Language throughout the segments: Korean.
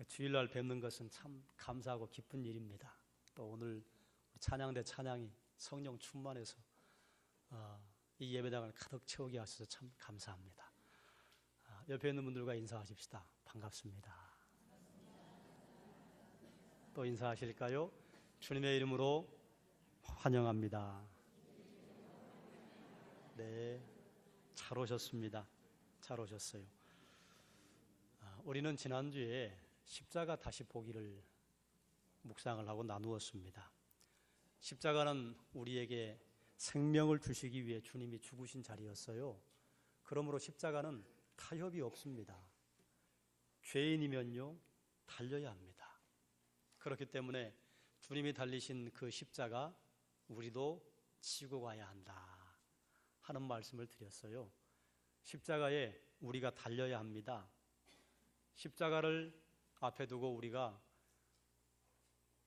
주일날 뵙는 것은 참 감사하고 기쁜 일입니다. 또 오늘 찬양대 찬양이 성령 충만해서 이 예배당을 가득 채우게 하셔서 참 감사합니다. 옆에 있는 분들과 인사하십시다. 반갑습니다. 또 인사하실까요? 주님의 이름으로 환영합니다. 네, 잘 오셨습니다. 잘 오셨어요. 우리는 지난주에 십자가 다시 보기를 묵상을 하고 나누었습니다. 십자가는 우리에게 생명을 주시기 위해 주님이 죽으신 자리였어요. 그러므로 십자가는 타협이 없습니다. 죄인이면요, 달려야 합니다. 그렇기 때문에 주님이 달리신 그 십자가 우리도 지고 가야 한다 하는 말씀을 드렸어요. 십자가에 우리가 달려야 합니다. 십자가를 앞에 두고 우리가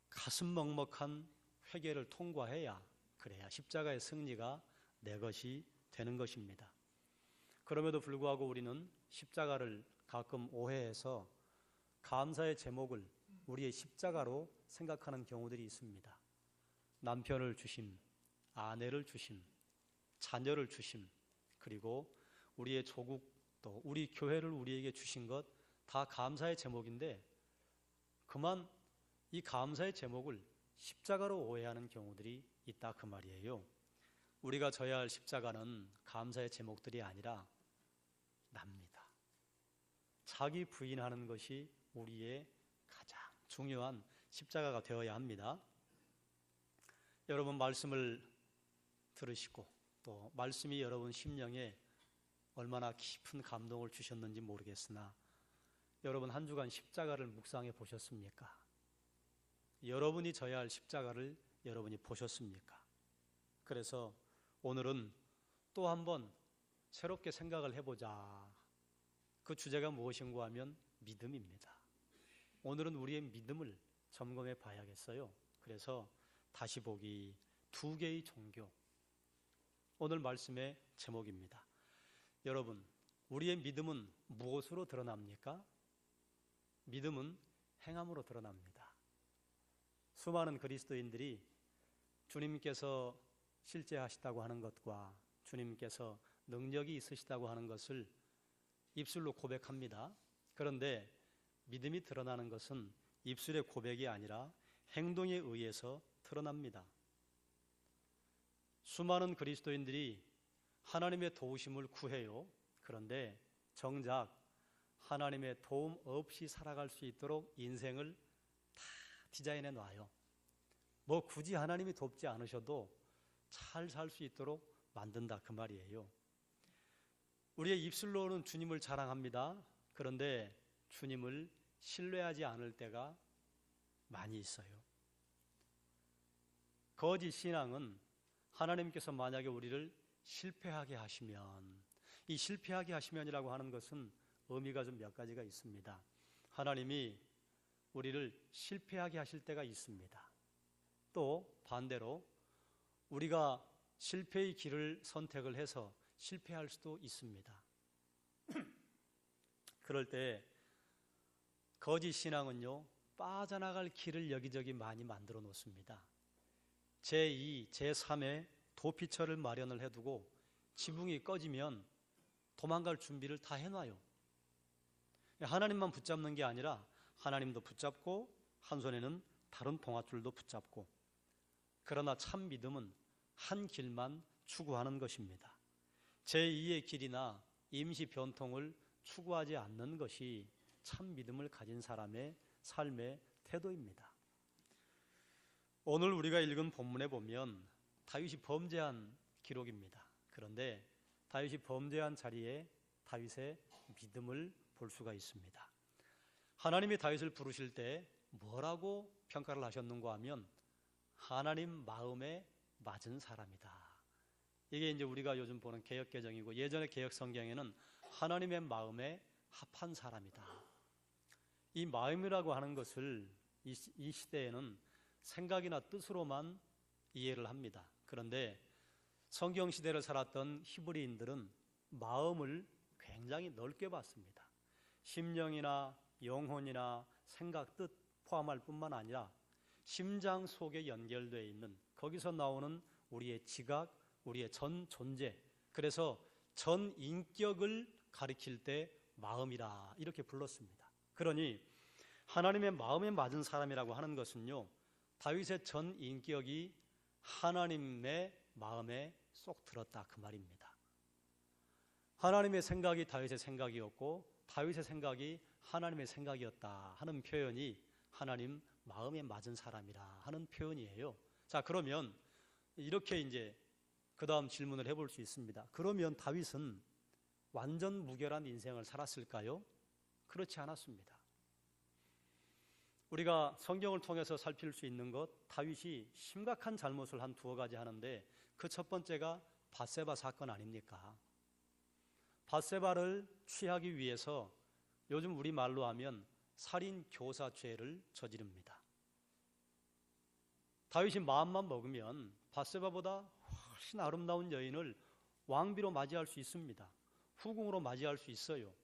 가슴 먹먹한 회개를 통과해야, 그래야 십자가의 승리가 내 것이 되는 것입니다. 그럼에도 불구하고 우리는 십자가를 가끔 오해해서 감사의 제목을 우리의 십자가로 생각하는 경우들이 있습니다. 남편을 주심, 아내를 주심, 자녀를 주심, 그리고 우리의 조국, 또 우리 교회를 우리에게 주신 것 다 감사의 제목인데, 그만 이 감사의 제목을 십자가로 오해하는 경우들이 있다 그 말이에요. 우리가 져야 할 십자가는 감사의 제목들이 아니라 납니다. 자기 부인하는 것이 우리의 가장 중요한 십자가가 되어야 합니다. 여러분 말씀을 들으시고 또 말씀이 여러분 심령에 얼마나 깊은 감동을 주셨는지 모르겠으나 여러분 한 주간 십자가를 묵상해 보셨습니까? 여러분이 져야 할 십자가를 여러분이 보셨습니까? 그래서 오늘은 또 한번 새롭게 생각을 해보자. 그 주제가 무엇인가 하면 믿음입니다. 오늘은 우리의 믿음을 점검해 봐야겠어요. 그래서 다시 보기 두 개의 종교, 오늘 말씀의 제목입니다. 여러분, 우리의 믿음은 무엇으로 드러납니까? 믿음은 행함으로 드러납니다. 수많은 그리스도인들이 주님께서 실제하시다고 하는 것과 주님께서 능력이 있으시다고 하는 것을 입술로 고백합니다. 그런데 믿음이 드러나는 것은 입술의 고백이 아니라 행동에 의해서 드러납니다. 수많은 그리스도인들이 하나님의 도우심을 구해요. 그런데 정작 하나님의 도움 없이 살아갈 수 있도록 인생을 다 디자인해 놔요. 뭐 굳이 하나님이 돕지 않으셔도 잘 살 수 있도록 만든다 그 말이에요. 우리의 입술로는 주님을 자랑합니다. 그런데 주님을 신뢰하지 않을 때가 많이 있어요. 거짓 신앙은 하나님께서 만약에 우리를 실패하게 하시면, 이 실패하게 하시면이라고 하는 것은 의미가 좀 몇 가지가 있습니다. 하나님이 우리를 실패하게 하실 때가 있습니다. 또 반대로 우리가 실패의 길을 선택을 해서 실패할 수도 있습니다. 그럴 때 거짓 신앙은요, 빠져나갈 길을 여기저기 많이 만들어 놓습니다. 제2, 제3의 도피처를 마련을 해두고 지붕이 꺼지면 도망갈 준비를 다 해놔요. 하나님만 붙잡는 게 아니라 하나님도 붙잡고 한 손에는 다른 동아줄도 붙잡고, 그러나 참 믿음은 한 길만 추구하는 것입니다. 제2의 길이나 임시 변통을 추구하지 않는 것이 참 믿음을 가진 사람의 삶의 태도입니다. 오늘 우리가 읽은 본문에 보면 다윗이 범죄한 기록입니다. 그런데 다윗이 범죄한 자리에 다윗의 믿음을 볼 수가 있습니다. 하나님이 다윗을 부르실 때 뭐라고 평가를 하셨는가 하면 하나님 마음에 맞은 사람이다. 이게 이제 우리가 요즘 보는 개역개정이고, 예전의 개역성경에는 하나님의 마음에 합한 사람이다. 이 마음이라고 하는 것을 이 시대에는 생각이나 뜻으로만 이해를 합니다. 그런데 성경 시대를 살았던 히브리인들은 마음을 굉장히 넓게 봤습니다. 심령이나 영혼이나 생각, 뜻 포함할 뿐만 아니라 심장 속에 연결되어 있는 거기서 나오는 우리의 지각, 우리의 전 존재, 그래서 전 인격을 가리킬 때 마음이라 이렇게 불렀습니다. 그러니 하나님의 마음에 맞은 사람이라고 하는 것은요, 다윗의 전 인격이 하나님의 마음에 쏙 들었다 그 말입니다. 하나님의 생각이 다윗의 생각이었고 다윗의 생각이 하나님의 생각이었다 하는 표현이 하나님 마음에 맞은 사람이라 하는 표현이에요. 자, 그러면 이렇게 이제 그 다음 질문을 해볼 수 있습니다. 그러면 다윗은 완전 무결한 인생을 살았을까요? 그렇지 않았습니다. 우리가 성경을 통해서 살필 수 있는 것, 다윗이 심각한 잘못을 한 두어 가지 하는데 그 첫 번째가 밧세바 사건 아닙니까? 밧세바를 취하기 위해서 요즘 우리 말로 하면 살인 교사죄를 저지릅니다. 다윗이 마음만 먹으면 밧세바보다 훨씬 아름다운 여인을 왕비로 맞이할 수 있습니다. 후궁으로 맞이할 수 있어요.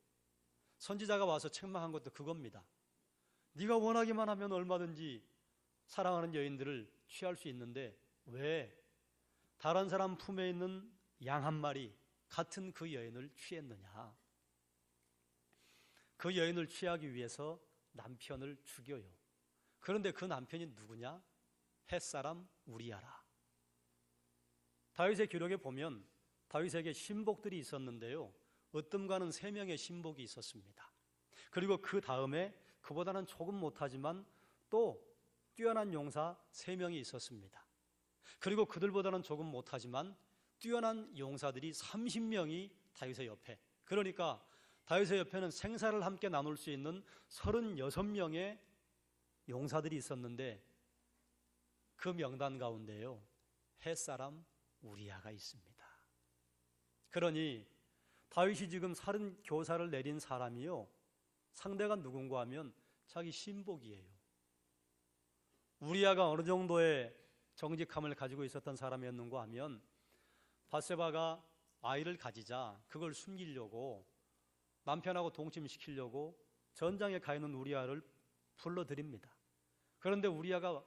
선지자가 와서 책망한 것도 그겁니다. 네가 원하기만 하면 얼마든지 사랑하는 여인들을 취할 수 있는데 왜 다른 사람 품에 있는 양 한 마리 같은 그 여인을 취했느냐? 그 여인을 취하기 위해서 남편을 죽여요. 그런데 그 남편이 누구냐? 햇사람 우리야라. 다윗의 기록에 보면 다윗에게 신복들이 있었는데요, 으뜸가는 3명의 신복이 있었습니다. 그리고 그 다음에 그보다는 조금 못하지만 또 뛰어난 용사 3명이 있었습니다. 그리고 그들보다는 조금 못하지만 뛰어난 용사들이 30명이 다윗의 옆에, 그러니까 다윗의 옆에는 생사를 함께 나눌 수 있는 36명의 용사들이 있었는데 그 명단 가운데요, 햇사람 우리야가 있습니다. 그러니 다윗이 지금 살인 교사를 내린 사람이요, 상대가 누군가 하면 자기 신복이에요. 우리야가 어느 정도의 정직함을 가지고 있었던 사람이었는가 하면 밧세바가 아이를 가지자 그걸 숨기려고 남편하고 동침시키려고 전장에 가 있는 우리야를 불러들입니다. 그런데 우리야가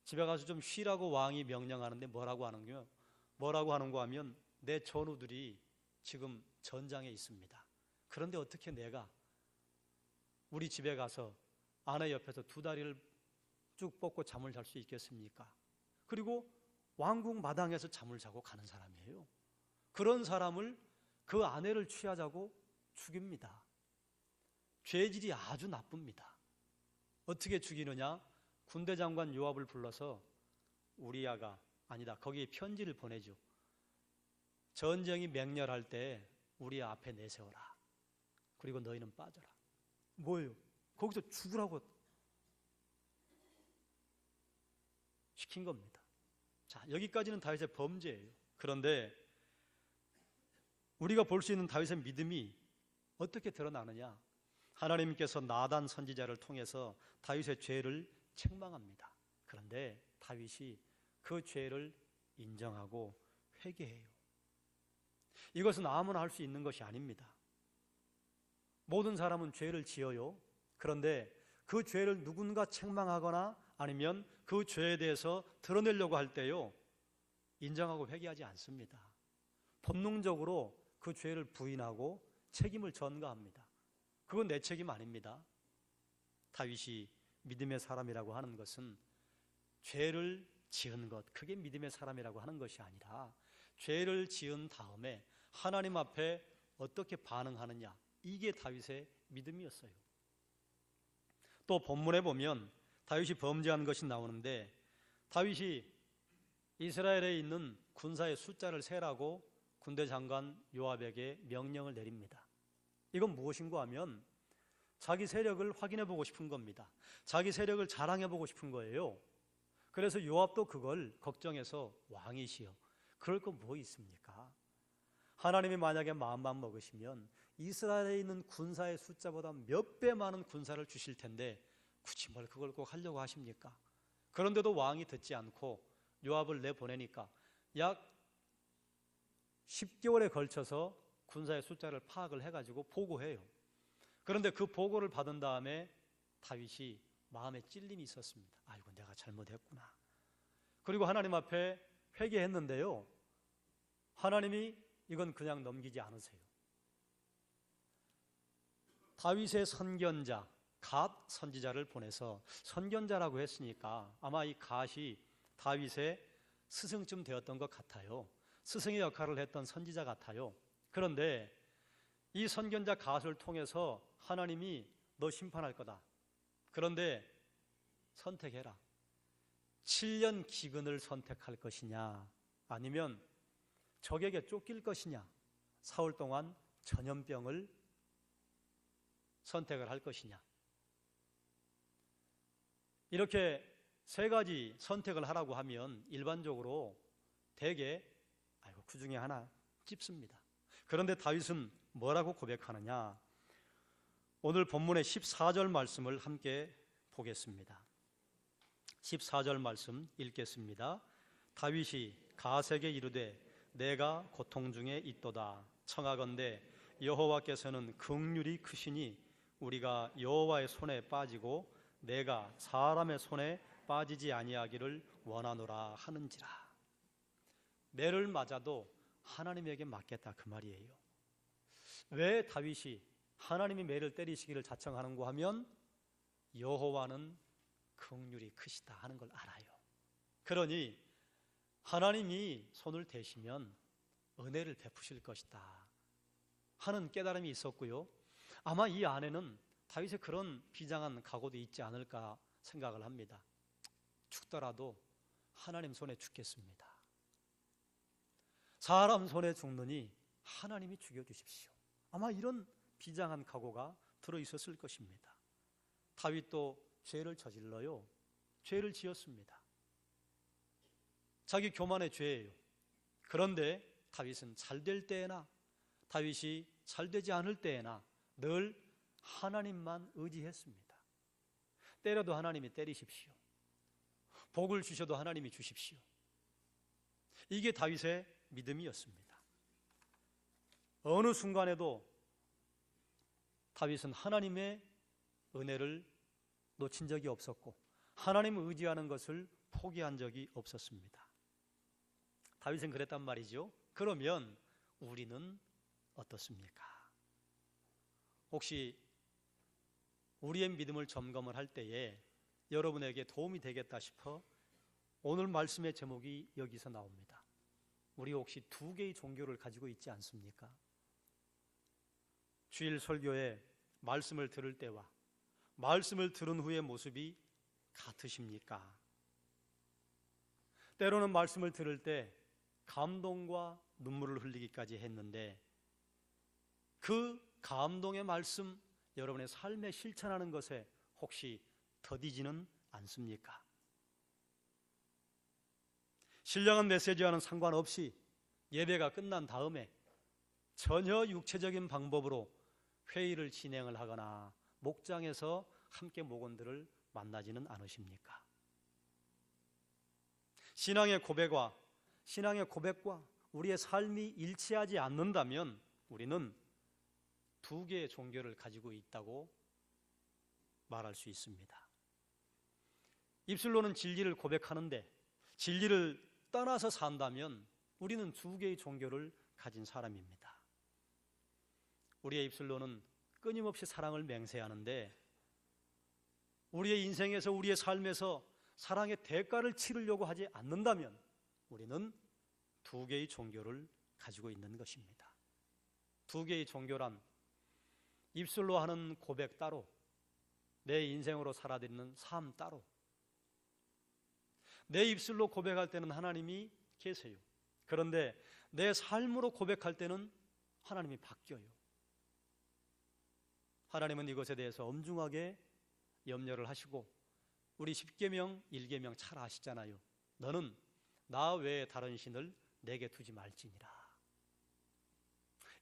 집에 가서 좀 쉬라고 왕이 명령하는데 뭐라고 하는가 하면 내 전우들이 지금 전장에 있습니다. 그런데 어떻게 내가 우리 집에 가서 아내 옆에서 2다리를 쭉 뻗고 잠을 잘 수 있겠습니까? 그리고 왕궁 마당에서 잠을 자고 가는 사람이에요. 그런 사람을 그 아내를 취하자고 죽입니다. 죄질이 아주 나쁩니다. 어떻게 죽이느냐? 군대 장관 요압을 불러서 우리야가 아니다, 거기에 편지를 보내죠. 전쟁이 맹렬할 때 우리 앞에 내세워라. 그리고 너희는 빠져라. 뭐예요? 거기서 죽으라고 시킨 겁니다. 자, 여기까지는 다윗의 범죄예요. 그런데 우리가 볼 수 있는 다윗의 믿음이 어떻게 드러나느냐? 하나님께서 나단 선지자를 통해서 다윗의 죄를 책망합니다. 그런데 다윗이 그 죄를 인정하고 회개해요. 이것은 아무나 할 수 있는 것이 아닙니다. 모든 사람은 죄를 지어요. 그런데 그 죄를 누군가 책망하거나 아니면 그 죄에 대해서 드러내려고 할 때요, 인정하고 회개하지 않습니다. 본능적으로 그 죄를 부인하고 책임을 전가합니다. 그건 내 책임 아닙니다. 다윗이 믿음의 사람이라고 하는 것은 죄를 지은 것, 그게 믿음의 사람이라고 하는 것이 아니라 죄를 지은 다음에 하나님 앞에 어떻게 반응하느냐, 이게 다윗의 믿음이었어요. 또 본문에 보면 다윗이 범죄한 것이 나오는데 다윗이 이스라엘에 있는 군사의 숫자를 세라고 군대 장관 요압에게 명령을 내립니다. 이건 무엇인가 하면 자기 세력을 확인해 보고 싶은 겁니다. 자기 세력을 자랑해 보고 싶은 거예요. 그래서 요압도 그걸 걱정해서 왕이시여, 그럴 거 뭐 있습니까? 하나님이 만약에 마음만 먹으시면 이스라엘에 있는 군사의 숫자보다 몇 배 많은 군사를 주실 텐데 굳이 뭘 그걸 꼭 하려고 하십니까? 그런데도 왕이 듣지 않고 요압을 내보내니까 약 10개월에 걸쳐서 군사의 숫자를 파악을 해가지고 보고해요. 그런데 그 보고를 받은 다음에 다윗이 마음에 찔림이 있었습니다. 아이고, 내가 잘못했구나. 그리고 하나님 앞에 회개했는데요, 하나님이 이건 그냥 넘기지 않으세요. 다윗의 선견자 갓 선지자를 보내서, 선견자라고 했으니까 아마 이 갓이 다윗의 스승쯤 되었던 것 같아요. 스승의 역할을 했던 선지자 같아요. 그런데 이 선견자 갓을 통해서 하나님이 너 심판할 거다. 그런데 선택해라. 7년 기근을 선택할 것이냐, 아니면 적에게 쫓길 것이냐, 사흘 동안 전염병을 선택을 할 것이냐. 이렇게 세 가지 선택을 하라고 하면 일반적으로 대개 아이고, 그 중에 하나 찝습니다. 그런데 다윗은 뭐라고 고백하느냐? 오늘 본문의 14절 말씀을 함께 보겠습니다. 14절 말씀 읽겠습니다. 다윗이 갓에게 이르되 내가 고통 중에 있도다. 청하건대 여호와께서는 긍휼이 크시니 우리가 여호와의 손에 빠지고 내가 사람의 손에 빠지지 아니하기를 원하노라 하는지라. 매를 맞아도 하나님에게 맞겠다, 그 말이에요. 왜 다윗이 하나님이 매를 때리시기를 자청하는가 하면 여호와는 긍휼이 크시다 하는 걸 알아요. 그러니 하나님이 손을 대시면 은혜를 베푸실 것이다 하는 깨달음이 있었고요. 아마 이 안에는 다윗의 그런 비장한 각오도 있지 않을까 생각을 합니다. 죽더라도 하나님 손에 죽겠습니다. 사람 손에 죽느니 하나님이 죽여주십시오. 아마 이런 비장한 각오가 들어있었을 것입니다. 다윗도 죄를 저질러요. 죄를 지었습니다. 자기 교만의 죄예요. 그런데 다윗은 잘될 때에나 다윗이 잘되지 않을 때에나 늘 하나님만 의지했습니다. 때려도 하나님이 때리십시오. 복을 주셔도 하나님이 주십시오. 이게 다윗의 믿음이었습니다. 어느 순간에도 다윗은 하나님의 은혜를 놓친 적이 없었고 하나님을 의지하는 것을 포기한 적이 없었습니다. 다윗은 그랬단 말이죠. 그러면 우리는 어떻습니까? 혹시 우리의 믿음을 점검을 할 때에 여러분에게 도움이 되겠다 싶어 오늘 말씀의 제목이 여기서 나옵니다. 우리 혹시 두 개의 종교를 가지고 있지 않습니까? 주일 설교에 말씀을 들을 때와 말씀을 들은 후의 모습이 같으십니까? 때로는 말씀을 들을 때 감동과 눈물을 흘리기까지 했는데 그 감동의 말씀 여러분의 삶에 실천하는 것에 혹시 더디지는 않습니까? 신령한 메시지와는 상관없이 예배가 끝난 다음에 전혀 육체적인 방법으로 회의를 진행을 하거나 목장에서 함께 목원들을 만나지는 않으십니까? 신앙의 고백과 우리의 삶이 일치하지 않는다면 우리는 두 개의 종교를 가지고 있다고 말할 수 있습니다. 입술로는 진리를 고백하는데 진리를 떠나서 산다면 우리는 두 개의 종교를 가진 사람입니다. 우리의 입술로는 끊임없이 사랑을 맹세하는데 우리의 인생에서 우리의 삶에서 사랑의 대가를 치르려고 하지 않는다면 우리는 두 개의 종교를 가지고 있는 것입니다. 두 개의 종교란 입술로 하는 고백 따로, 내 인생으로 살아드리는 삶 따로. 내 입술로 고백할 때는 하나님이 계세요. 그런데 내 삶으로 고백할 때는 하나님이 바뀌어요. 하나님은 이것에 대해서 엄중하게 염려를 하시고 우리 10계명, 1계명 잘 아시잖아요. 너는 나 외에 다른 신을 내게 두지 말지니라.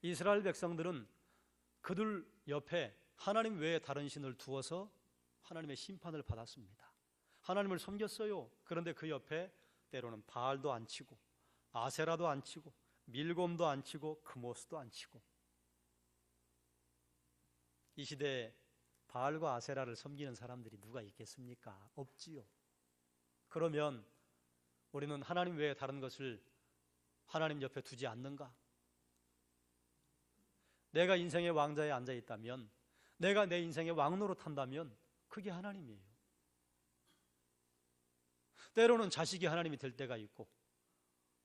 이스라엘 백성들은 그들 옆에 하나님 외에 다른 신을 두어서 하나님의 심판을 받았습니다. 하나님을 섬겼어요. 그런데 그 옆에 때로는 바알도 안 치고 아세라도 안 치고 밀곰도 안 치고 크모스도 안 치고 이 시대에 바알과 아세라를 섬기는 사람들이 누가 있겠습니까? 없지요. 그러면 우리는 하나님 외에 다른 것을 하나님 옆에 두지 않는가? 내가 인생의 왕좌에 앉아 있다면, 내가 내 인생의 왕노릇 한다면 그게 하나님이에요. 때로는 자식이 하나님이 될 때가 있고,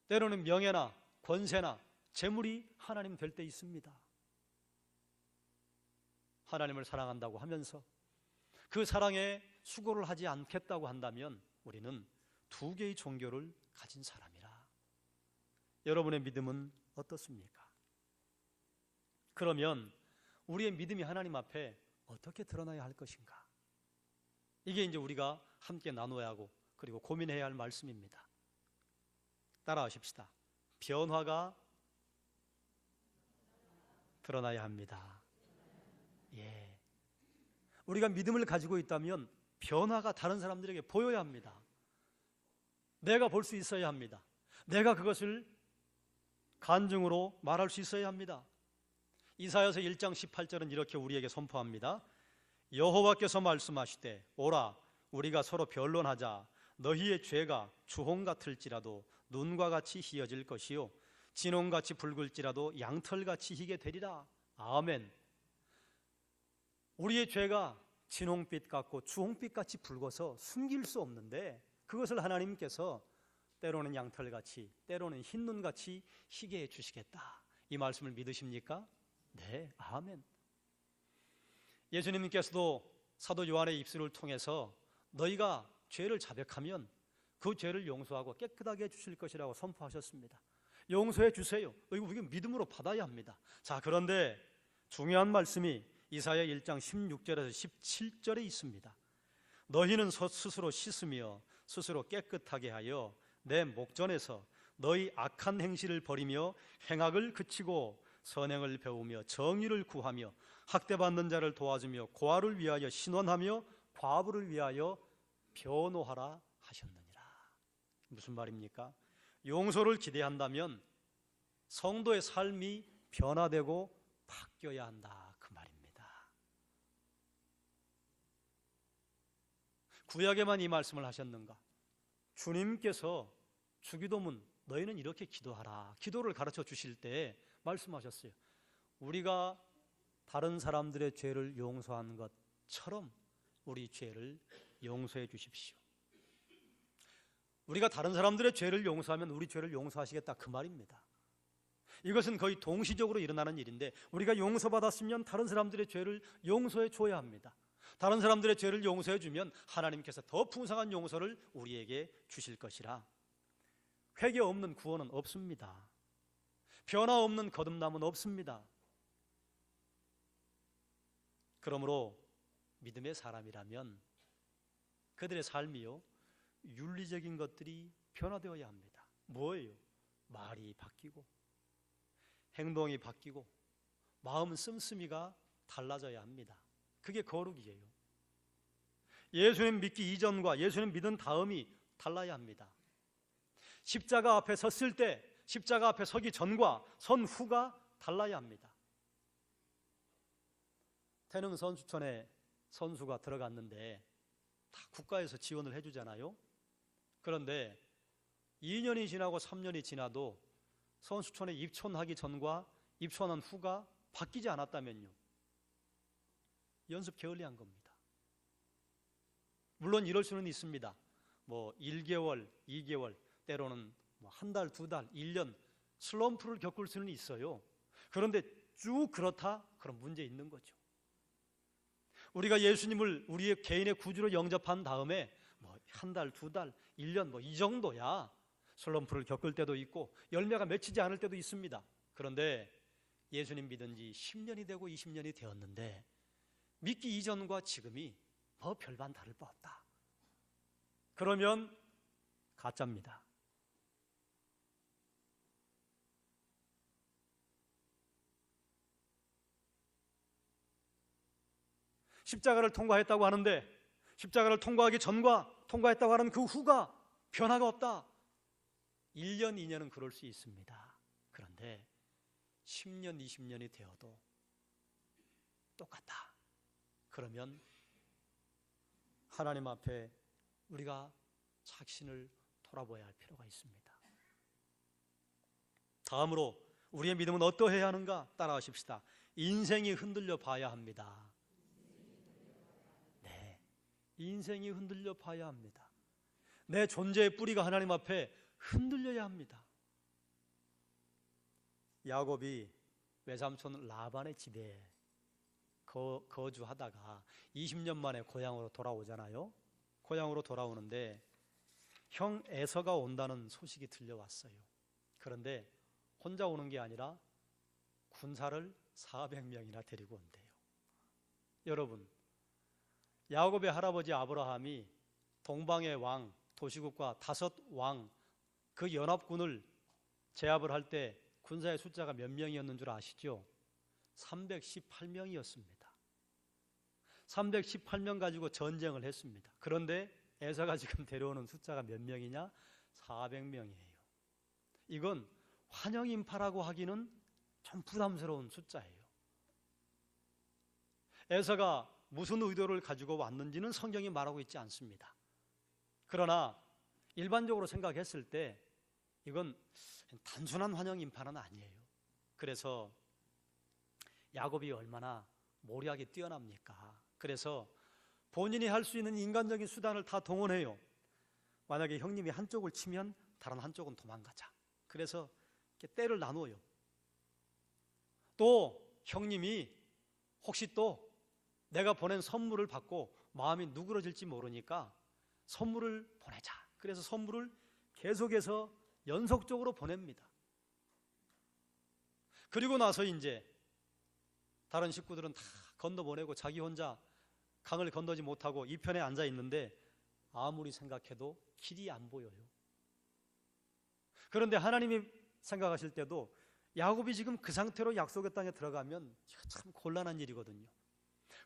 때로는 명예나 권세나 재물이 하나님 될 때 있습니다. 하나님을 사랑한다고 하면서 그 사랑에 수고를 하지 않겠다고 한다면 우리는 두 개의 종교를 가진 사람이라. 여러분의 믿음은 어떻습니까? 그러면 우리의 믿음이 하나님 앞에 어떻게 드러나야 할 것인가? 이게 이제 우리가 함께 나눠야 하고 그리고 고민해야 할 말씀입니다. 따라하십시다. 변화가 드러나야 합니다. 예. 우리가 믿음을 가지고 있다면 변화가 다른 사람들에게 보여야 합니다. 내가 볼 수 있어야 합니다. 내가 그것을 간증으로 말할 수 있어야 합니다. 이사야서 1장 18절은 이렇게 우리에게 선포합니다. 여호와께서 말씀하시되 오라 우리가 서로 변론하자. 너희의 죄가 주홍 같을지라도 눈과 같이 희어질 것이요 진홍같이 붉을지라도 양털같이 희게 되리라. 아멘. 우리의 죄가 진홍빛 같고 주홍빛 같이 붉어서 숨길 수 없는데 그것을 하나님께서 때로는 양털같이 때로는 흰 눈같이 희게 해주시겠다. 이 말씀을 믿으십니까? 네, 아멘. 예수님께서도 사도 요한의 입술을 통해서 너희가 죄를 자백하면 그 죄를 용서하고 깨끗하게 해주실 것이라고 선포하셨습니다. 용서해 주세요. 이거 믿음으로 받아야 합니다. 자, 그런데 중요한 말씀이 이사야 1장 16절에서 17절에 있습니다. 너희는 스스로 씻으며 스스로 깨끗하게 하여 내 목전에서 너희 악한 행실을 버리며 행악을 그치고 선행을 배우며 정의를 구하며 학대받는 자를 도와주며 고아를 위하여 신원하며 과부를 위하여 변호하라 하셨느니라. 무슨 말입니까? 용서를 기대한다면 성도의 삶이 변화되고 바뀌어야 한다 그 말입니다. 구약에만 이 말씀을 하셨는가? 주님께서 주기도문 너희는 이렇게 기도하라 기도를 가르쳐 주실 때 말씀하셨어요. 우리가 다른 사람들의 죄를 용서한 것처럼 우리 죄를 용서해 주십시오. 우리가 다른 사람들의 죄를 용서하면 우리 죄를 용서하시겠다 그 말입니다. 이것은 거의 동시적으로 일어나는 일인데 우리가 용서받았으면 다른 사람들의 죄를 용서해 줘야 합니다. 다른 사람들의 죄를 용서해 주면 하나님께서 더 풍성한 용서를 우리에게 주실 것이라. 회개 없는 구원은 없습니다. 변화 없는 거듭남은 없습니다. 그러므로 믿음의 사람이라면 그들의 삶이요 윤리적인 것들이 변화되어야 합니다. 뭐예요? 말이 바뀌고 행동이 바뀌고 마음 씀씀이가 달라져야 합니다. 그게 거룩이에요. 예수님 믿기 이전과 예수님 믿은 다음이 달라야 합니다. 십자가 앞에 섰을 때 십자가 앞에 서기 전과 선 후가 달라야 합니다. 태릉 선수촌에 선수가 들어갔는데 다 국가에서 지원을 해주잖아요. 그런데 2년이 지나고 3년이 지나도 선수촌에 입촌하기 전과 입촌한 후가 바뀌지 않았다면요. 연습 게을리한 겁니다. 물론 이럴 수는 있습니다. 1개월, 2개월, 때로는 한 달, 두 달, 1년 슬럼프를 겪을 수는 있어요. 그런데 쭉 그렇다? 그럼 문제 있는 거죠. 우리가 예수님을 우리의 개인의 구주로 영접한 다음에 한 달, 두 달, 1년 이 정도야 슬럼프를 겪을 때도 있고 열매가 맺히지 않을 때도 있습니다. 그런데 예수님 믿은 지 10년이 되고 20년이 되었는데 믿기 이전과 지금이 별반 다를 바 없다. 그러면 가짜입니다. 십자가를 통과했다고 하는데 십자가를 통과하기 전과 통과했다고 하는 그 후가 변화가 없다. 1년, 2년은 그럴 수 있습니다. 그런데 10년, 20년이 되어도 똑같다. 그러면 하나님 앞에 우리가 자신을 돌아보아야 할 필요가 있습니다. 다음으로 우리의 믿음은 어떠해야 하는가? 따라하십시다. 인생이 흔들려 봐야 합니다. 네, 인생이 흔들려 봐야 합니다. 내 존재의 뿌리가 하나님 앞에 흔들려야 합니다. 야곱이 외삼촌 라반의 집에 거주하다가 20년 만에 고향으로 돌아오잖아요. 고향으로 돌아오는데 형 에서가 온다는 소식이 들려왔어요. 그런데 혼자 오는 게 아니라 군사를 400명이나 데리고 온대요. 여러분, 야곱의 할아버지 아브라함이 동방의 왕, 도시국과 5왕 그 연합군을 제압을 할 때 군사의 숫자가 몇 명이었는 줄 아시죠? 318명이었습니다. 318명 가지고 전쟁을 했습니다. 그런데 에서가 지금 데려오는 숫자가 몇 명이냐? 400명이에요. 이건 환영인파라고 하기는 좀 부담스러운 숫자예요. 에서가 무슨 의도를 가지고 왔는지는 성경이 말하고 있지 않습니다. 그러나 일반적으로 생각했을 때 이건 단순한 환영인파는 아니에요. 그래서 야곱이 얼마나 모략이 뛰어납니까? 그래서 본인이 할 수 있는 인간적인 수단을 다 동원해요. 만약에 형님이 한쪽을 치면 다른 한쪽은 도망가자. 그래서 이렇게 때를 나누어요. 또 형님이 혹시 또 내가 보낸 선물을 받고 마음이 누그러질지 모르니까 선물을 보내자. 그래서 선물을 계속해서 연속적으로 보냅니다. 그리고 나서 이제 다른 식구들은 다 건너보내고 자기 혼자 강을 건너지 못하고 이 편에 앉아 있는데 아무리 생각해도 길이 안 보여요. 그런데 하나님이 생각하실 때도 야곱이 지금 그 상태로 약속의 땅에 들어가면 참 곤란한 일이거든요.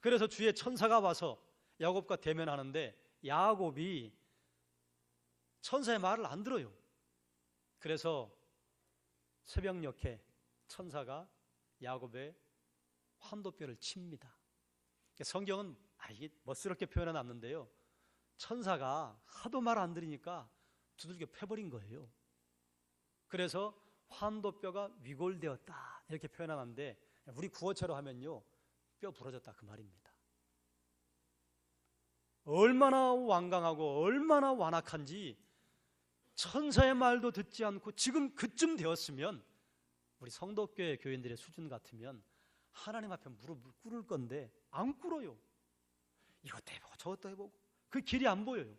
그래서 주의 천사가 와서 야곱과 대면하는데 야곱이 천사의 말을 안 들어요. 그래서 새벽녘에 천사가 야곱의 환도뼈를 칩니다. 성경은 이게 멋스럽게 표현해 놨는데요. 천사가 하도 말 안 들으니까 두들겨 패버린 거예요. 그래서 환도뼈가 위골되었다 이렇게 표현해 놨는데 우리 구어체로 하면요 뼈 부러졌다 그 말입니다. 얼마나 완강하고 얼마나 완악한지 천사의 말도 듣지 않고 지금 그쯤 되었으면 우리 성도교회 교인들의 수준 같으면 하나님 앞에 무릎을 꿇을 건데 안 꿇어요. 이것도 해보고 저것도 해보고 그 길이 안 보여요.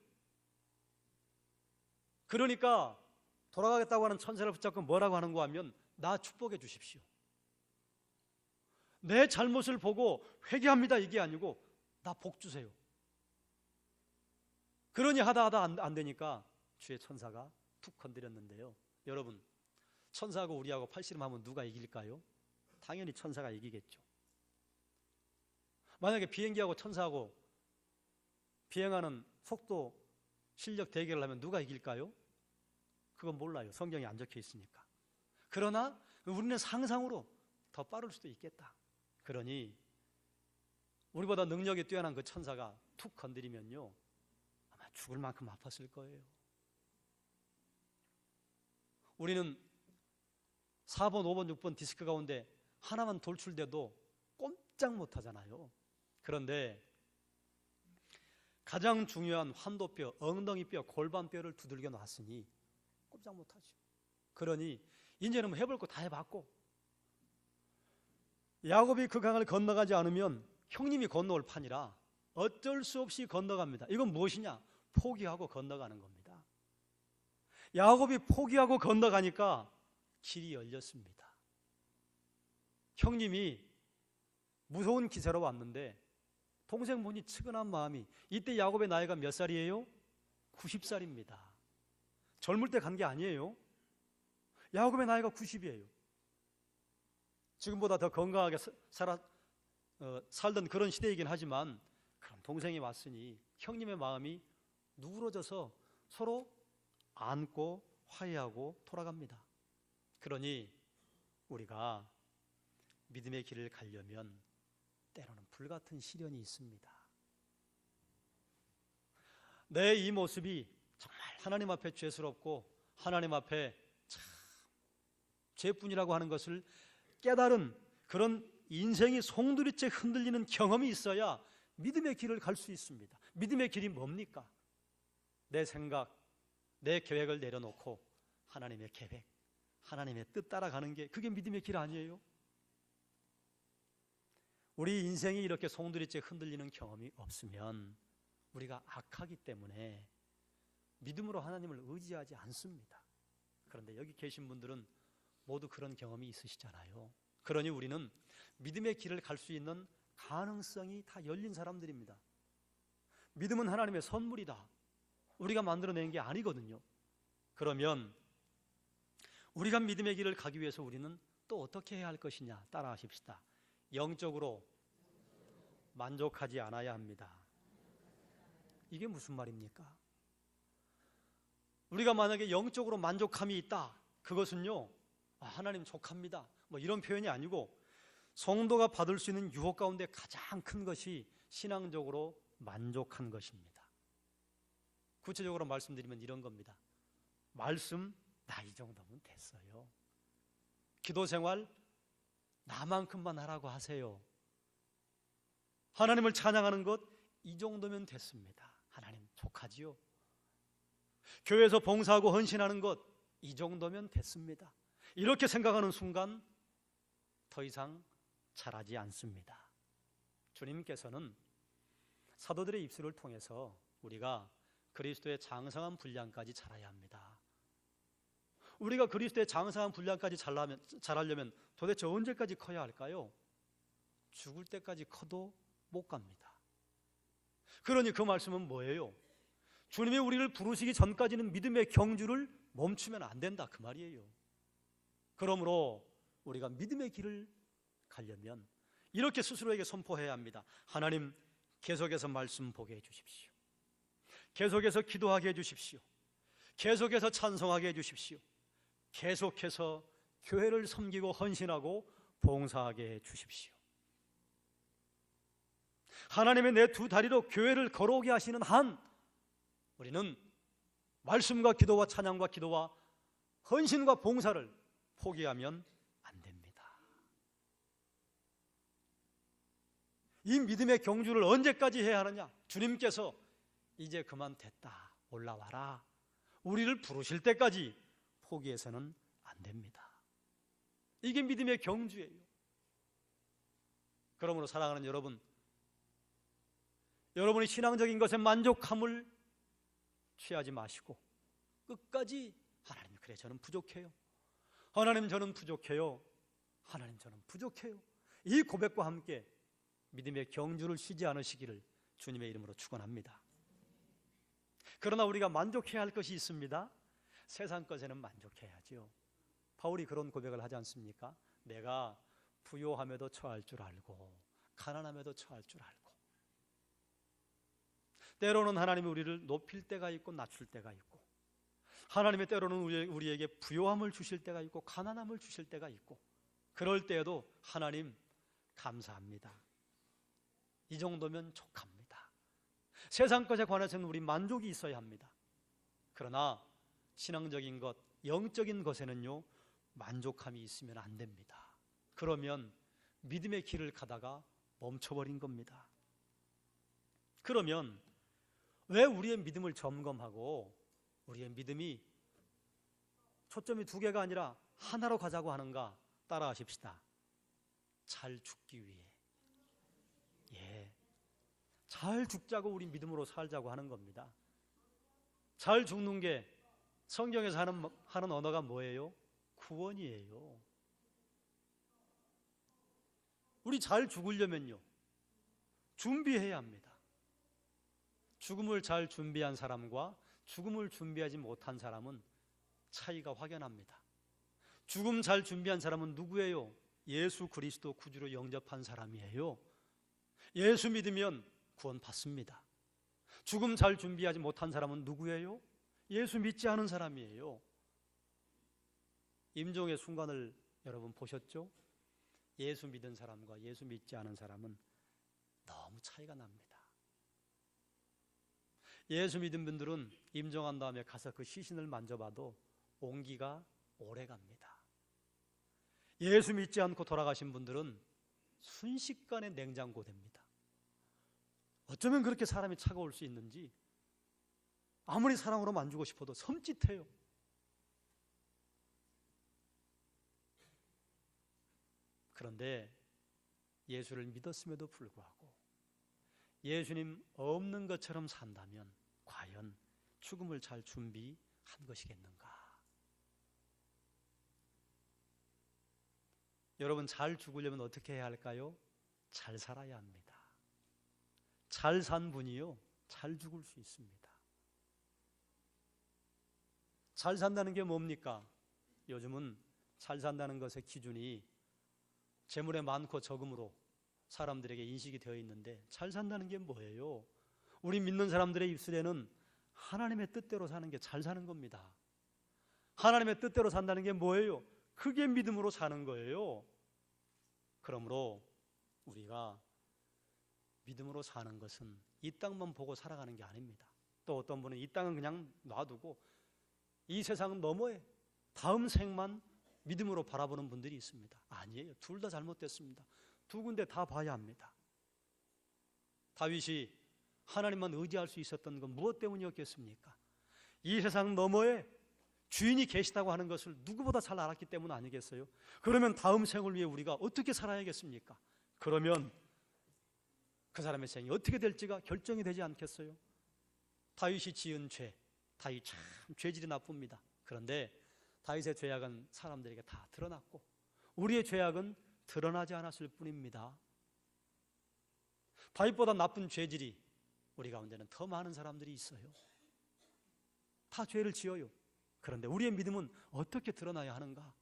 그러니까 돌아가겠다고 하는 천사를 붙잡고 뭐라고 하는 거 하면 나 축복해 주십시오. 내 잘못을 보고 회개합니다 이게 아니고 나 복 주세요. 그러니 하다 안 되니까 주의 천사가 툭 건드렸는데요. 여러분 천사하고 우리하고 팔씨름하면 누가 이길까요? 당연히 천사가 이기겠죠. 만약에 비행기하고 천사하고 비행하는 속도 실력 대결을 하면 누가 이길까요? 그건 몰라요. 성경에 안 적혀 있으니까. 그러나 우리는 상상으로 더 빠를 수도 있겠다. 그러니 우리보다 능력이 뛰어난 그 천사가 툭 건드리면요 아마 죽을 만큼 아팠을 거예요. 우리는 4번, 5번, 6번 디스크 가운데 하나만 돌출돼도 꼼짝 못하잖아요. 그런데 가장 중요한 환도뼈, 엉덩이뼈, 골반뼈를 두들겨 놨으니 꼼짝 못하죠. 그러니 이제는 뭐 해볼 거 다 해봤고 야곱이 그 강을 건너가지 않으면 형님이 건너올 판이라 어쩔 수 없이 건너갑니다. 이건 무엇이냐? 포기하고 건너가는 겁니다. 야곱이 포기하고 건너가니까 길이 열렸습니다. 형님이 무서운 기세로 왔는데 동생 보니 측은한 마음이 이때 야곱의 나이가 몇 살이에요? 90살입니다. 젊을 때 간 게 아니에요. 야곱의 나이가 90이에요. 지금보다 더 건강하게 살던 그런 시대이긴 하지만 그럼 동생이 왔으니 형님의 마음이 누그러져서 서로 안고 화해하고 돌아갑니다. 그러니 우리가 믿음의 길을 가려면 때로는 불같은 시련이 있습니다. 내 이 모습이 정말 하나님 앞에 죄스럽고 하나님 앞에 참 죄뿐이라고 하는 것을 깨달은 그런 인생이 송두리째 흔들리는 경험이 있어야 믿음의 길을 갈 수 있습니다. 믿음의 길이 뭡니까? 내 생각, 내 계획을 내려놓고 하나님의 계획, 하나님의 뜻 따라가는 게 그게 믿음의 길 아니에요? 우리 인생이 이렇게 송두리째 흔들리는 경험이 없으면 우리가 악하기 때문에 믿음으로 하나님을 의지하지 않습니다. 그런데 여기 계신 분들은 모두 그런 경험이 있으시잖아요. 그러니 우리는 믿음의 길을 갈 수 있는 가능성이 다 열린 사람들입니다. 믿음은 하나님의 선물이다. 우리가 만들어낸 게 아니거든요. 그러면 우리가 믿음의 길을 가기 위해서 우리는 또 어떻게 해야 할 것이냐? 따라하십시다. 영적으로 만족하지 않아야 합니다. 이게 무슨 말입니까? 우리가 만약에 영적으로 만족함이 있다, 그것은요, 하나님 족합니다, 뭐 이런 표현이 아니고 성도가 받을 수 있는 유혹 가운데 가장 큰 것이 신앙적으로 만족한 것입니다. 구체적으로 말씀드리면 이런 겁니다. 말씀, 나 이 정도면 됐어요. 기도 생활, 나만큼만 하라고 하세요. 하나님을 찬양하는 것, 이 정도면 됐습니다. 하나님 족하지요. 교회에서 봉사하고 헌신하는 것, 이 정도면 됐습니다. 이렇게 생각하는 순간 더 이상 자라지 않습니다. 주님께서는 사도들의 입술을 통해서 우리가 그리스도의 장성한 분량까지 자라야 합니다. 우리가 그리스도의 장성한 분량까지 자라려면 도대체 언제까지 커야 할까요? 죽을 때까지 커도 못 갑니다. 그러니 그 말씀은 뭐예요? 주님이 우리를 부르시기 전까지는 믿음의 경주를 멈추면 안 된다, 그 말이에요. 그러므로 우리가 믿음의 길을 가려면 이렇게 스스로에게 선포해야 합니다. 하나님, 계속해서 말씀 보게 해주십시오. 계속해서 기도하게 해주십시오. 계속해서 찬송하게 해주십시오. 계속해서 교회를 섬기고 헌신하고 봉사하게 해주십시오. 하나님의 내 두 다리로 교회를 걸어오게 하시는 한 우리는 말씀과 기도와 찬양과 기도와 헌신과 봉사를 포기하면 안 됩니다. 이 믿음의 경주를 언제까지 해야 하느냐? 주님께서 이제 그만 됐다, 올라와라, 우리를 부르실 때까지 포기해서는 안 됩니다. 이게 믿음의 경주예요. 그러므로 사랑하는 여러분, 여러분이 신앙적인 것에 만족함을 취하지 마시고 끝까지 하나님, 그래 저는 부족해요, 하나님 저는 부족해요, 하나님 저는 부족해요, 이 고백과 함께 믿음의 경주를 쉬지 않으시기를 주님의 이름으로 축원합니다. 그러나 우리가 만족해야 할 것이 있습니다. 세상 것에는 만족해야죠. 바울이 그런 고백을 하지 않습니까? 내가 부요함에도 처할 줄 알고 가난함에도 처할 줄 알고. 때로는 하나님이 우리를 높일 때가 있고 낮출 때가 있고, 하나님의 때로는 우리에게 부요함을 주실 때가 있고 가난함을 주실 때가 있고, 그럴 때에도 하나님 감사합니다, 이 정도면 족합니다. 세상 것에 관해서는 우리 만족이 있어야 합니다. 그러나 신앙적인 것, 영적인 것에는요, 만족함이 있으면 안 됩니다. 그러면 믿음의 길을 가다가 멈춰버린 겁니다. 그러면 왜 우리의 믿음을 점검하고 우리의 믿음이 초점이 두 개가 아니라 하나로 가자고 하는가? 따라하십시다. 잘 죽기 위해. 잘 죽자고 우리 믿음으로 살자고 하는 겁니다. 잘 죽는 게 성경에서 하는 언어가 뭐예요? 구원이에요. 우리 잘 죽으려면요, 준비해야 합니다. 죽음을 잘 준비한 사람과 죽음을 준비하지 못한 사람은 차이가 확연합니다. 죽음 잘 준비한 사람은 누구예요? 예수 그리스도 구주로 영접한 사람이에요. 예수 믿으면 구원 받습니다. 죽음 잘 준비하지 못한 사람은 누구예요? 예수 믿지 않은 사람이에요. 임종의 순간을 여러분 보셨죠? 예수 믿은 사람과 예수 믿지 않은 사람은 너무 차이가 납니다. 예수 믿은 분들은 임종한 다음에 가서 그 시신을 만져봐도 온기가 오래 갑니다. 예수 믿지 않고 돌아가신 분들은 순식간에 냉장고 됩니다. 어쩌면 그렇게 사람이 차가울 수 있는지 아무리 사랑으로 만지고 싶어도 섬찟해요. 그런데 예수를 믿었음에도 불구하고 예수님 없는 것처럼 산다면 과연 죽음을 잘 준비한 것이겠는가? 여러분, 잘 죽으려면 어떻게 해야 할까요? 잘 살아야 합니다. 잘 산 분이요, 잘 죽을 수 있습니다. 잘 산다는 게 뭡니까? 요즘은 잘 산다는 것의 기준이 재물의 많고 적음으로 사람들에게 인식이 되어 있는데, 잘 산다는 게 뭐예요? 우리 믿는 사람들의 입술에는 하나님의 뜻대로 사는 게 잘 사는 겁니다. 하나님의 뜻대로 산다는 게 뭐예요? 그게 믿음으로 사는 거예요. 그러므로 우리가 믿음으로 사는 것은 이 땅만 보고 살아가는 게 아닙니다. 또 어떤 분은 이 땅은 그냥 놔두고 이 세상 너머에 다음 생만 믿음으로 바라보는 분들이 있습니다. 아니에요. 둘 다 잘못됐습니다. 두 군데 다 봐야 합니다. 다윗이 하나님만 의지할 수 있었던 건 무엇 때문이었겠습니까? 이 세상 너머에 주인이 계시다고 하는 것을 누구보다 잘 알았기 때문 아니겠어요? 그러면 다음 생을 위해 우리가 어떻게 살아야겠습니까? 그러면 그 사람의 생이 어떻게 될지가 결정이 되지 않겠어요? 다윗이 지은 죄, 다윗 참 죄질이 나쁩니다. 그런데 다윗의 죄악은 사람들에게 다 드러났고 우리의 죄악은 드러나지 않았을 뿐입니다. 다윗보다 나쁜 죄질이 우리 가운데는 더 많은 사람들이 있어요. 다 죄를 지어요. 그런데 우리의 믿음은 어떻게 드러나야 하는가?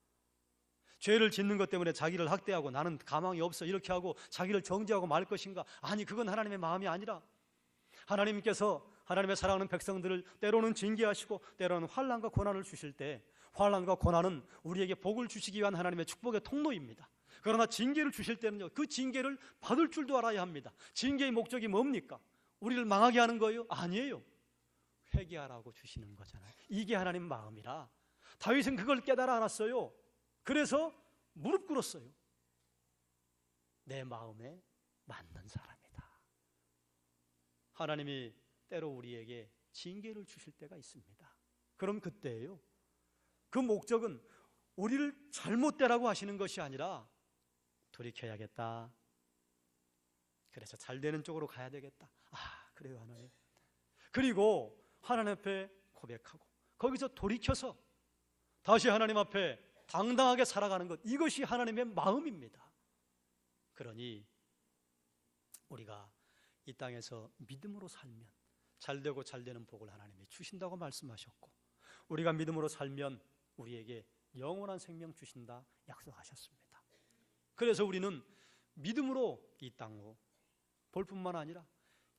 죄를 짓는 것 때문에 자기를 학대하고 나는 가망이 없어 이렇게 하고 자기를 정죄하고 말 것인가? 아니, 그건 하나님의 마음이 아니라 하나님께서 하나님의 사랑하는 백성들을 때로는 징계하시고 때로는 환난과 고난을 주실 때, 환난과 고난은 우리에게 복을 주시기 위한 하나님의 축복의 통로입니다. 그러나 징계를 주실 때는요, 그 징계를 받을 줄도 알아야 합니다. 징계의 목적이 뭡니까? 우리를 망하게 하는 거예요? 아니에요. 회개하라고 주시는 거잖아요. 이게 하나님 마음이라 다윗은 그걸 깨달아 알았어요. 그래서 무릎 꿇었어요. 내 마음에 맞는 사람이다. 하나님이 때로 우리에게 징계를 주실 때가 있습니다. 그럼 그때예요. 그 목적은 우리를 잘못되라고 하시는 것이 아니라 돌이켜야겠다. 그래서 잘 되는 쪽으로 가야 되겠다. 아, 그래요 하나님. 그리고 하나님 앞에 고백하고 거기서 돌이켜서 다시 하나님 앞에 당당하게 살아가는 것, 이것이 하나님의 마음입니다. 그러니 우리가 이 땅에서 믿음으로 살면 잘되고 잘되는 복을 하나님이 주신다고 말씀하셨고, 우리가 믿음으로 살면 우리에게 영원한 생명 주신다 약속하셨습니다. 그래서 우리는 믿음으로 이 땅으로 볼 뿐만 아니라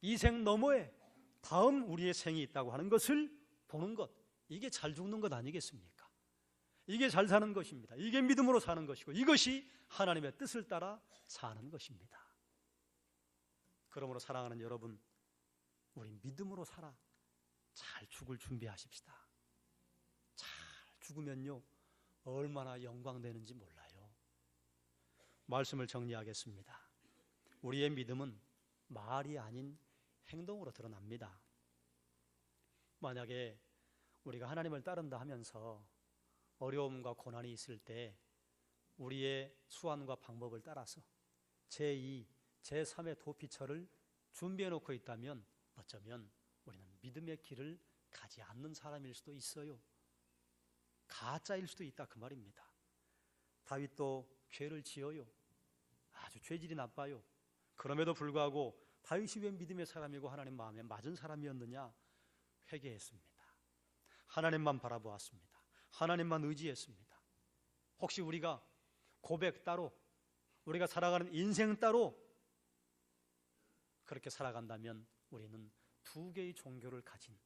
이 생 너머에 다음 우리의 생이 있다고 하는 것을 보는 것, 이게 잘 죽는 것 아니겠습니까? 이게 잘 사는 것입니다. 이게 믿음으로 사는 것이고 이것이 하나님의 뜻을 따라 사는 것입니다. 그러므로 사랑하는 여러분, 우리 믿음으로 살아 잘 죽을 준비하십시다. 잘 죽으면요 얼마나 영광되는지 몰라요. 말씀을 정리하겠습니다. 우리의 믿음은 말이 아닌 행동으로 드러납니다. 만약에 우리가 하나님을 따른다 하면서 어려움과 고난이 있을 때 우리의 수완과 방법을 따라서 제2, 제3의 도피처를 준비해 놓고 있다면 어쩌면 우리는 믿음의 길을 가지 않는 사람일 수도 있어요. 가짜일 수도 있다, 그 말입니다. 다윗도 죄를 지어요. 아주 죄질이 나빠요. 그럼에도 불구하고 다윗이 왜 믿음의 사람이고 하나님 마음에 맞은 사람이었느냐? 회개했습니다. 하나님만 바라보았습니다. 하나님만 의지했습니다. 혹시 우리가 고백 따로, 우리가 살아가는 인생 따로 그렇게 살아간다면 우리는 두 개의 종교를 가진,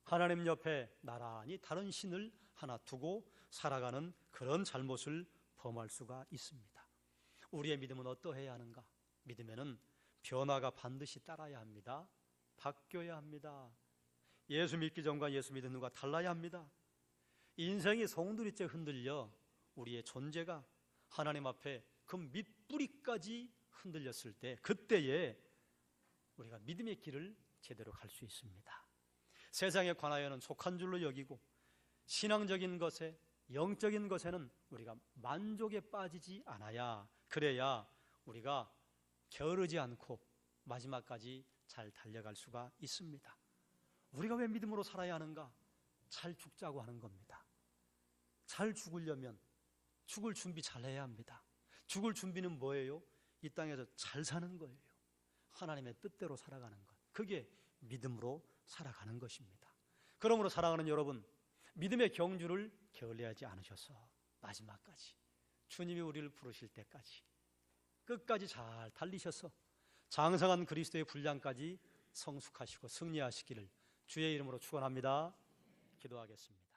하나님 옆에 나란히 다른 신을 하나 두고 살아가는 그런 잘못을 범할 수가 있습니다. 우리의 믿음은 어떠해야 하는가? 믿음에는 변화가 반드시 따라야 합니다. 바뀌어야 합니다. 예수 믿기 전과 예수 믿는 후가 달라야 합니다. 인생이 송두리째 흔들려 우리의 존재가 하나님 앞에 그 밑뿌리까지 흔들렸을 때, 그때에 우리가 믿음의 길을 제대로 갈 수 있습니다. 세상에 관하여는 속한 줄로 여기고 신앙적인 것에, 영적인 것에는 우리가 만족에 빠지지 않아야, 그래야 우리가 게으르지 않고 마지막까지 잘 달려갈 수가 있습니다. 우리가 왜 믿음으로 살아야 하는가? 잘 죽자고 하는 겁니다. 잘 죽으려면 죽을 준비 잘 해야 합니다. 죽을 준비는 뭐예요? 이 땅에서 잘 사는 거예요. 하나님의 뜻대로 살아가는 것, 그게 믿음으로 살아가는 것입니다. 그러므로 사랑하는 여러분, 믿음의 경주를 게을리하지 않으셔서 마지막까지, 주님이 우리를 부르실 때까지 끝까지 잘 달리셔서 장성한 그리스도의 분량까지 성숙하시고 승리하시기를 주의 이름으로 축원합니다. 기도하겠습니다.